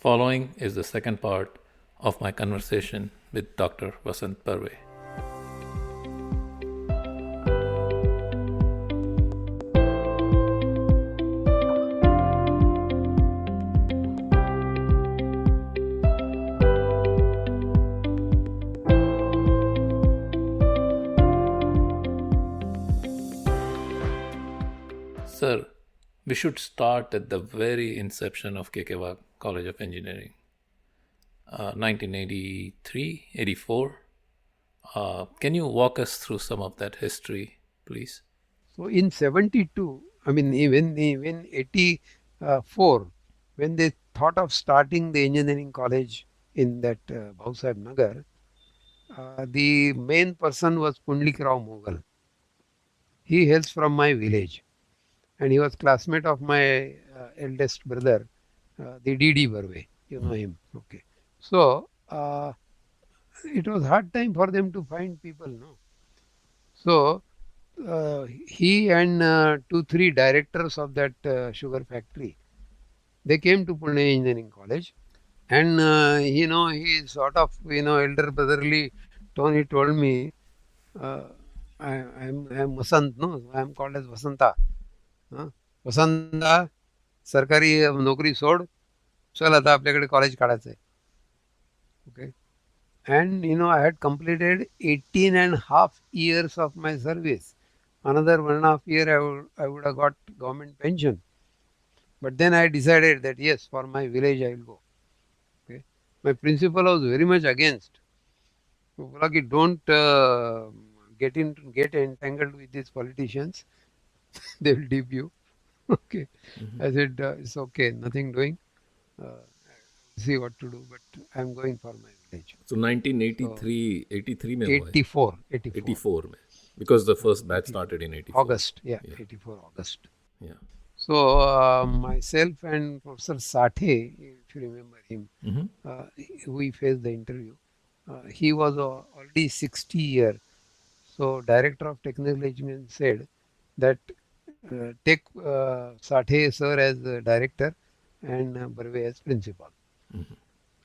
Following is the second part of my conversation with Dr. Vasant Barve. Sir, we should start at the very inception of KK Wagh College of Engineering, 1983, 84. Can you walk us through some of that history, please? So in 72, even 84, when they thought of starting the engineering college in that Bhausaheb Nagar, the main person was Pundlik Rao Mughal. He hails from my village, and he was classmate of my eldest brother, the D.D. Barve. You know him, okay. So it was hard time for them to find people, no. So he and 2-3 directors of that sugar factory, they came to Pune Engineering College, and he sort of elder brotherly tone. He told me, I'm Vasant, no, I'm called as Vasanta. Vasanta, सरकारी नोकरी सोड, चल आता आपल्याकडे college काढायचं आहे. Okay. And I had completed 18.5 years of my service. Another 1.5 year I would have got government pension. But then I decided that yes, for my village I will go. Okay. My principal was very much against. Like, don't get entangled with these politicians. They will dip you. Okay. I said, it's okay, nothing doing. See what to do, but I'm going for my village. So 1983, 83 mein hua hai? 84 mein, because the first batch started in 84. August, 84 August. Yeah. So myself and Professor Sathe, if you remember him, we faced the interview. He was already 60 years. So director of technical engineering said that take Sathe sir as director and Barve as principal.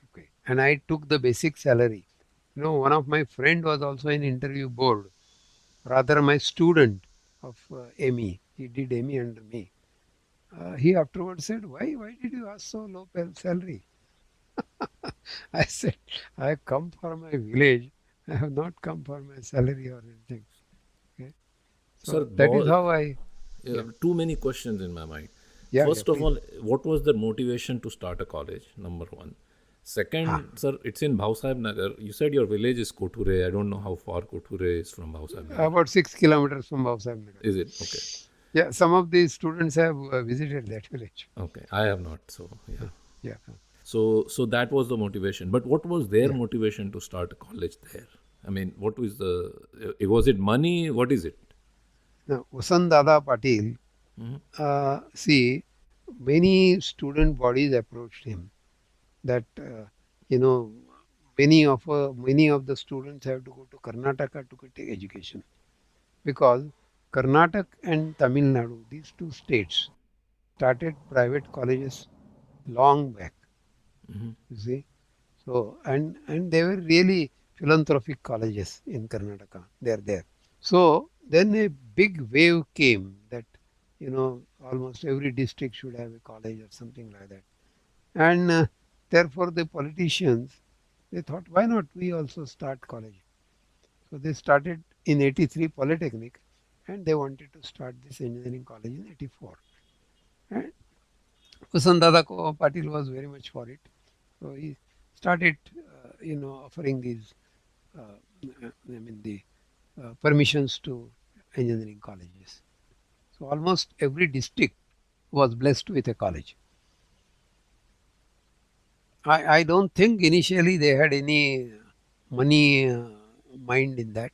Okay. And I took the basic salary. One of my friend was also in interview board, rather my student of ME. He did ME under me. He afterwards said, why did you ask so low salary? I said, I have come for my village. I have not come for my salary or anything. Okay. So Sir, that is how I... Too many questions in my mind. First of all, what was the motivation to start a college? Number one. Second, sir, it's in Bhausaheb Nagar. You said your village is Kothur. I don't know how far Kothur is from Bhausaheb Nagar. About 6 kilometers from Bhausaheb Nagar. Is it? Okay. Yeah, some of the students have visited that village. Okay, I have not. So, yeah. So that was the motivation. But what was their motivation to start a college there? I mean, what was was it money? What is it? Now, Vasant Dada Patil, see, many student bodies approached him that, many of the students have to go to Karnataka to take education, because Karnataka and Tamil Nadu, these two states, started private colleges long back. You see, so and they were really philanthropic colleges in Karnataka. They are there. So then a big wave came that almost every district should have a college or something like that, and therefore the politicians, they thought, why not we also start college? So they started in 83 Polytechnic, and they wanted to start this engineering college in 84. And Vasant Dada Patil was very much for it. So he started, offering these, the permissions to engineering colleges. So almost every district was blessed with a college. I don't think initially they had any money mind in that,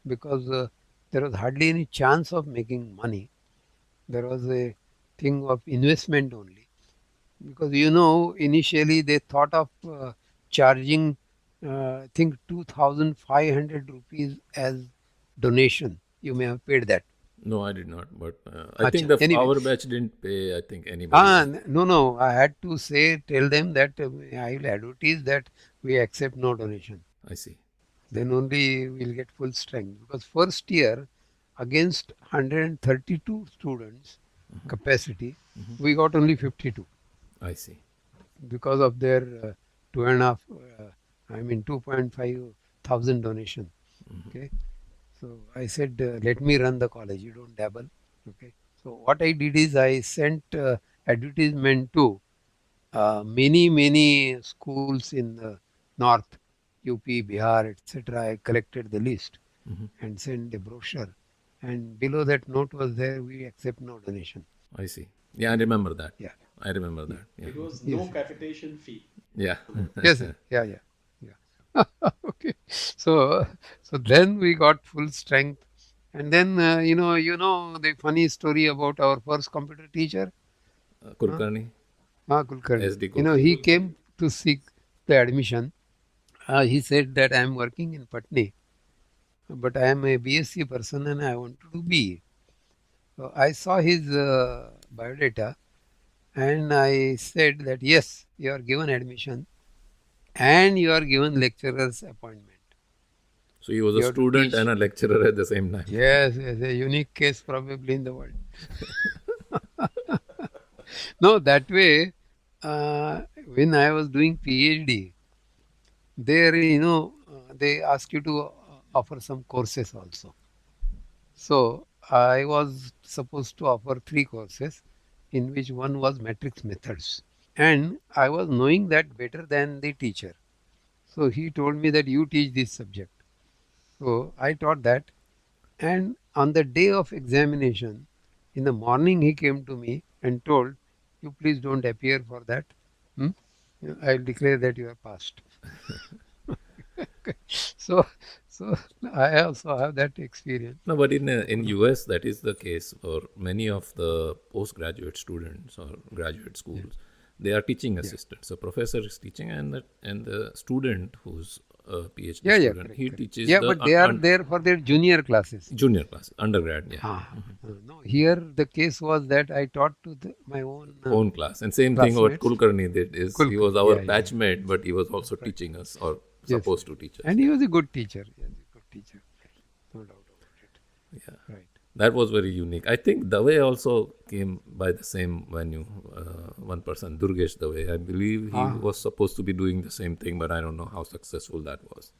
because there was hardly any chance of making money. There was a thing of investment only, because initially they thought of charging I think 2,500 rupees as donation. You may have paid that. No, I did not. But I think Acha. Anyway, our batch didn't pay, I think, anybody. no. I had to tell them that I will advertise that we accept no donation. I see. Then only we'll get full strength. Because first year, against 132 students capacity, we got only 52 I see. because of their two and a half, 2.5 thousand donation. Okay. So I said, let me run the college. You don't dabble. Okay. So what I did is I sent advertisement to many schools in the north, UP, Bihar, etc. I collected the list and sent a brochure. And below that note was there, we accept no donation. I see. Yeah, I remember that. Yeah. I remember that. Yeah. It was Yes. no capitation fee. Yeah. Yes. Sir. Yeah. Okay. So then we got full strength. And then, you know the funny story about our first computer teacher, Kulkarni, Kulkarni. SD You know, Kulkarni. he came to seek the admission. He said that I am working in Patni, but I am a BSc person and I want to do BE. So I saw his biodata and I said that yes, you are given admission and you are given lecturer's appointment. So he was You a have to student teach. and a lecturer at the same time. Yes, a unique case probably in the world. No, that way, when I was doing PhD, there, they ask you to offer some courses also. So I was supposed to offer 3 courses, in which one was matrix methods. And I was knowing that better than the teacher. So he told me that you teach this subject. So I taught that. And on the day of examination, in the morning, he came to me and told, you please don't appear for that. I'll declare that you are passed. So I also have that experience. No, but in US that is the case for many of the postgraduate students or graduate schools. They are teaching assistants. So professor is teaching, and the student who's a PhD student, Correct, he correct. teaches Yeah, the but they are there for their junior classes. junior class, undergrad. Yeah, No, here the case was that I taught to my own own class. And same thing what classmates. Kulkarni did is he was Kulkarni, our yeah. batchmate, but he was also teaching us or supposed to teach us. And he was a good teacher. He was a good teacher. No doubt about it. Yeah. Right. That was very unique. I think Dave also came by the same venue. One person, Durgesh Dave. I believe he was supposed to be doing the same thing, but I don't know how successful that was.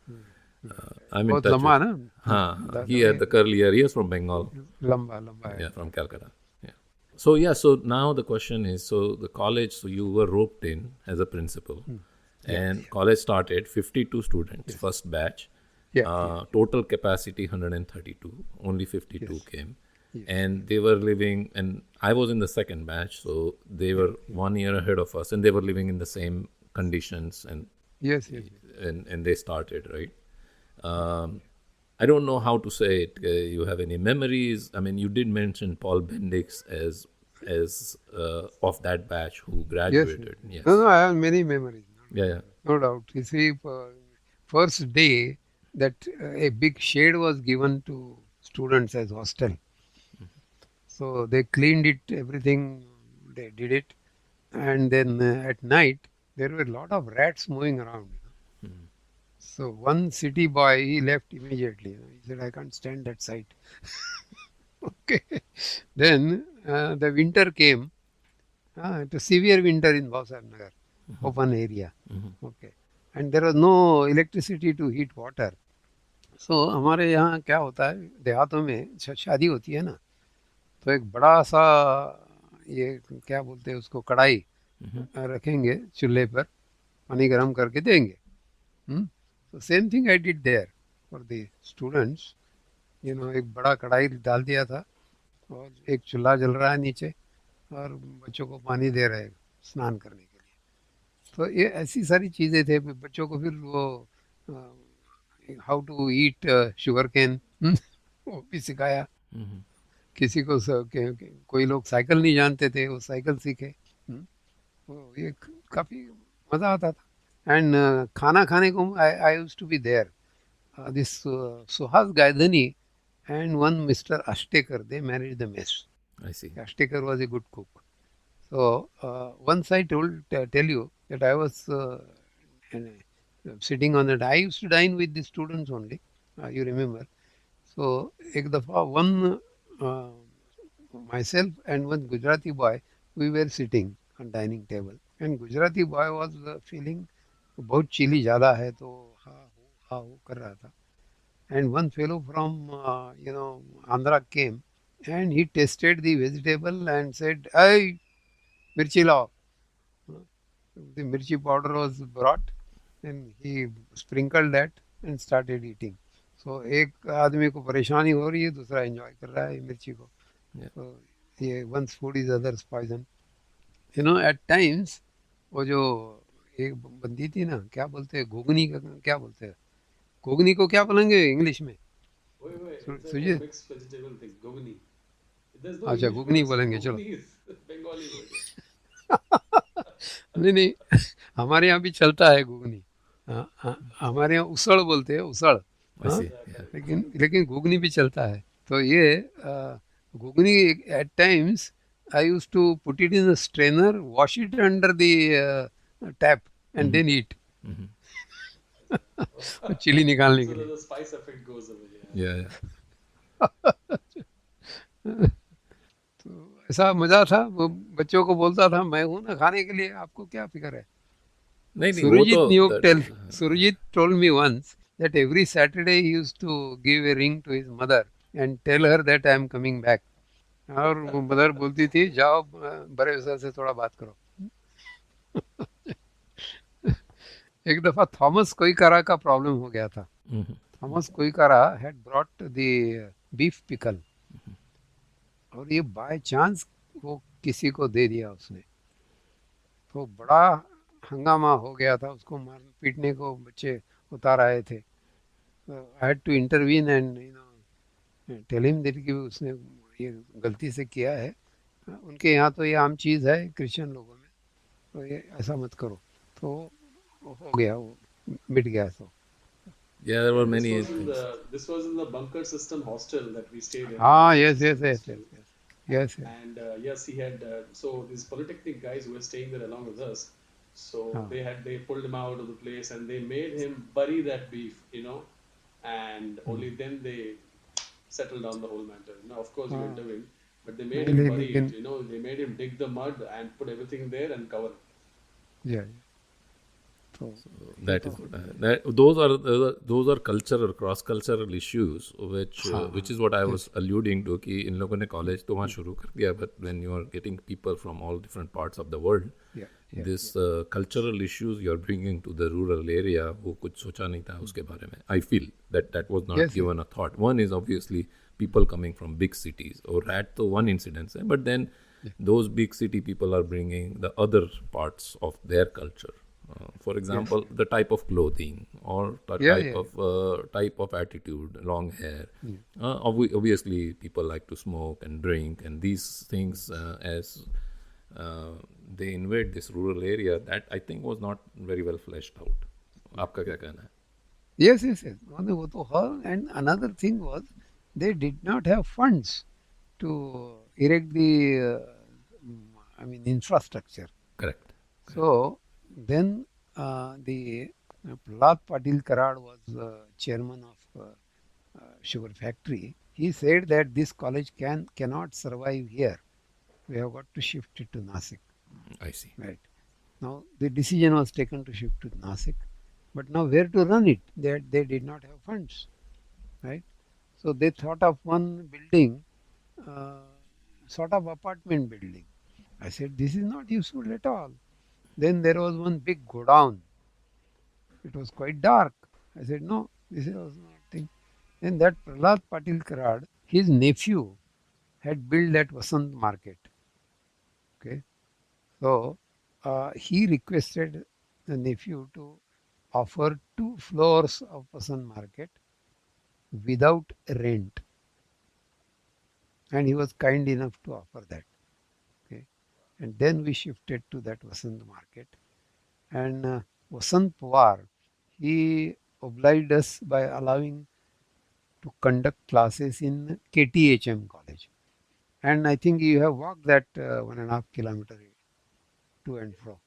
I'm in Bahut touch lamba, with na? he had the curly hair. He is from Bengal. Lamba. Yeah, from Calcutta. Yeah. So now the question is, so the college, so you were roped in as a principal, and college started 52 students, first batch. Total capacity 132, only 52 came. And they were living, and I was in the second batch, so they were 1 year ahead of us, and they were living in the same conditions, and Yes. and they started, right? I don't know how to say it. You have any memories? I mean, you did mention Paul Bendix as of that batch who graduated. Yes. No, I have many memories. Yeah. No doubt. You see, first day that a big shade was given to students as hostel. So they cleaned it, everything, they did it. And then at night, there were a lot of rats moving around. So one city boy, he left immediately. He said, I can't stand that sight. Okay. Then the winter came. It was severe winter in Vasant Nagar, open area. Okay. And there was no electricity to heat water. So हमारे यहाँ क्या होता है देहातों में शादी होती है ना तो एक बड़ा सा ये क्या बोलते हैं उसको कढ़ाई रखेंगे चूल्हे पर पानी गर्म करके देंगे तो same thing I did there for the students एक बड़ा कढ़ाई डाल दिया था और एक चूल्हा जल रहा है नीचे और बच्चों को पानी दे रहे हैं स्नान करने के लिए तो ये ऐसी सारी चीज़ें थे बच्चों को फिर वो how to eat sugar cane वो भी सिखाया किसी को कोई लोग साइकिल नहीं जानते थे वो साइकिल सीखे तो ये काफ़ी मज़ा आता था एंड खाना खाने को I used to be there this Suhas Gaydhani and one Mr. Ashtekar. They managed the mess. I see. Ashtekar was a good cook. So once I tell you that I was sitting on that. I used to dine with the students only. You remember? So ek dafa one myself and one Gujarati boy, we were sitting on dining table, and Gujarati boy was feeling बहुत chili ज़्यादा है तो हाँ वो कर रहा था. And one fellow from Andhra came, and he tasted the vegetable and said, "Hey, mirchi lao." The mirchi powder was brought, and he sprinkled that and started eating. So एक आदमी को परेशानी हो रही है, दूसरा एंजॉय कर रहा है मिर्ची को. Yeah. So ये one's food is other's poison. At times वो जो एक बंदी थी ना, क्या बोलते हैं घुगनी का, क्या बोलते हैं घुगनी को, क्या बोलेंगे इंग्लिश में? Wait, it's like a Sujit, mixed vegetable thing, gogni. There's no अच्छा English घुगनी word, sir. बोलेंगे चलो. Gogni is Bengali word. नहीं हमारे यहाँ भी चलता है घुगनी. हमारे यहाँ उसड़ बोलते हैं, उसड़. I see. Yeah. लेकिन घुगनी भी चलता है. तो ये ghugni at times I used to put it in a strainer, wash it under the tap and then eat. Chilli निकालने के So लिए. the spice effect goes away. Yeah. Yeah. तो ऐसा मजा था. वो बच्चों को बोलता था मैं हूँ ना खाने के लिए, आपको क्या फिक्र है. नहीं वो तो Surajit told me once that every Saturday he used to give a ring to his mother and tell her that I am coming back. और वो मदर बोलती थी जाओ बड़े सर से थोड़ा बात करो. एक दफा थॉमस कोईकारा का प्रॉब्लम हो गया था. Thomas Koikara had brought the beef pickle, और ये बाय चांस वो किसी को दे दिया उसने. तो बड़ा हंगामा हो गया था, उसको मारने पीटने को बच्चे उतार आए थे. I had to intervene and tell him that कि उसने ये गलती से किया है. उनके यहाँ तो ये आम चीज़ है क्रिश्चियन लोगों में, तो ये ऐसा मत करो. तो हो गया, वो मिट गया. तो Yeah, there were many things. This was in the bunker system hostel that we stayed in. Yes. And yes, he had. So these polytechnic guys who were staying there along with us. So they pulled him out of the place and they made him bury that beef, and only then they settled down the whole matter. Now, of course, he went away, but they made him bury it. They made him dig the mud and put everything there and cover it. Yeah. So that is those are cultural, cross-cultural issues, which is what I was alluding to. कि इन लोगों ने college तो वहाँ शुरू कर दिया, but when you are getting people from all different parts of the world, this cultural issues you are bringing to the rural area, वो कुछ सोचा नहीं था उसके बारे में. I feel that was not given a thought. One is obviously people coming from big cities, or rat तो one incident है, but then those big city people are bringing the other parts of their culture. For example, the type of clothing or the type of attitude, long hair. Obviously, people like to smoke and drink, and these things as they invade this rural area, that I think was not very well fleshed out. आपका क्या कहना है? Yes. वो तो है. And another thing was they did not have funds to erect the infrastructure. Correct. So then the Prahlad Patil Karad was chairman of sugar factory. He said that this college cannot survive here. We have got to shift it to Nasik. I see. Right. Now the decision was taken to shift to Nasik, but now where to run it? They did not have funds. Right. So they thought of one building, sort of apartment building. I said this is not useful at all. Then there was one big godown. It was quite dark. I said, no, this was not thing. Then that Prahlad Patil Karad, his nephew, had built that Vasant market. Okay. So he requested the nephew to offer 2 floors of Vasant market without rent. And he was kind enough to offer that. And then we shifted to that Vasant market. And Vasant Pawar, he obliged us by allowing to conduct classes in KTHM college. And I think you have walked that 1.5 kilometer to and fro.